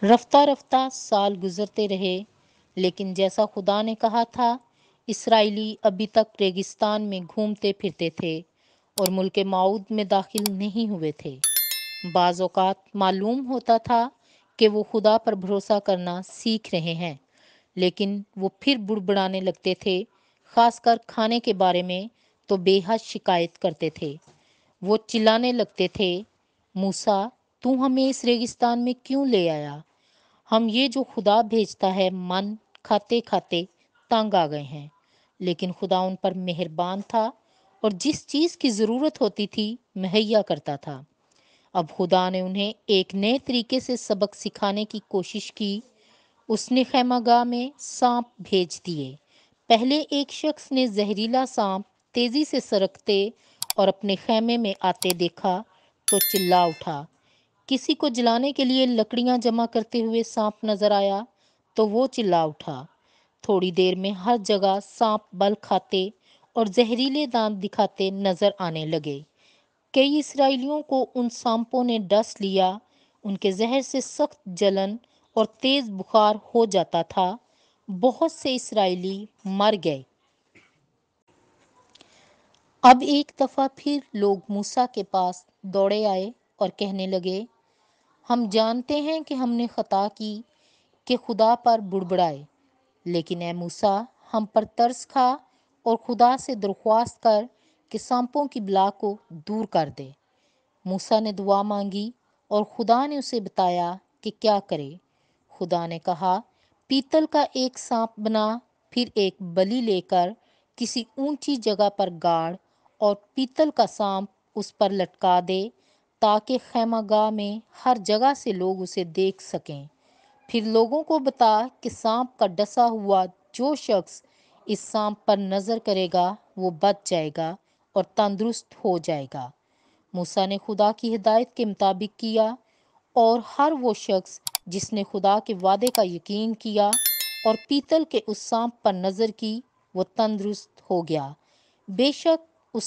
رفتہ رفتہ سال گزرتے رہے، لیکن جیسا خدا نے کہا تھا، اسرائیلی ابھی تک ریگستان میں گھومتے پھرتے تھے اور ملک معود میں داخل نہیں ہوئے تھے۔ بعض اوقات معلوم ہوتا تھا کہ وہ خدا پر بھروسہ کرنا سیکھ رہے ہیں، لیکن وہ پھر بڑبڑانے لگتے تھے، خاص کر کھانے کے بارے میں تو بے حد شکایت کرتے تھے۔ وہ چلانے لگتے تھے، موسیٰ، تو ہمیں اس ریگستان میں کیوں لے آیا؟ ہم یہ جو خدا بھیجتا ہے من کھاتے کھاتے تنگ آ گئے ہیں۔ لیکن خدا ان پر مہربان تھا اور جس چیز کی ضرورت ہوتی تھی مہیا کرتا تھا۔ اب خدا نے انہیں ایک نئے طریقے سے سبق سکھانے کی کوشش کی۔ اس نے خیمہ گاہ میں سانپ بھیج دیے۔ پہلے ایک شخص نے زہریلا سانپ تیزی سے سرکتے اور اپنے خیمے میں آتے دیکھا تو چلا اٹھا۔ کسی کو جلانے کے لیے لکڑیاں جمع کرتے ہوئے سانپ نظر آیا تو وہ چلا اٹھا۔ تھوڑی دیر میں ہر جگہ سانپ بل کھاتے اور زہریلے دانت دکھاتے نظر آنے لگے۔ کئی اسرائیلیوں کو ان سانپوں نے ڈس لیا، ان کے زہر سے سخت جلن اور تیز بخار ہو جاتا تھا۔ بہت سے اسرائیلی مر گئے۔ اب ایک دفعہ پھر لوگ موسیٰ کے پاس دوڑے آئے اور کہنے لگے، ہم جانتے ہیں کہ ہم نے خطا کی کہ خدا پر بڑبڑائے، لیکن اے موسیٰ، ہم پر ترس کھا اور خدا سے درخواست کر کہ سانپوں کی بلا کو دور کر دے۔ موسیٰ نے دعا مانگی اور خدا نے اسے بتایا کہ کیا کرے۔ خدا نے کہا، پیتل کا ایک سانپ بنا، پھر ایک بلی لے کر کسی اونچی جگہ پر گاڑ اور پیتل کا سانپ اس پر لٹکا دے تاکہ خیمہ گاہ میں ہر جگہ سے لوگ اسے دیکھ سکیں۔ پھر لوگوں کو بتا کہ سانپ کا ڈسا ہوا جو شخص اس سانپ پر نظر کرے گا وہ بچ جائے گا اور تندرست ہو جائے گا۔ موسیٰ نے خدا کی ہدایت کے مطابق کیا، اور ہر وہ شخص جس نے خدا کے وعدے کا یقین کیا اور پیتل کے اس سانپ پر نظر کی وہ تندرست ہو گیا۔ بے شک اس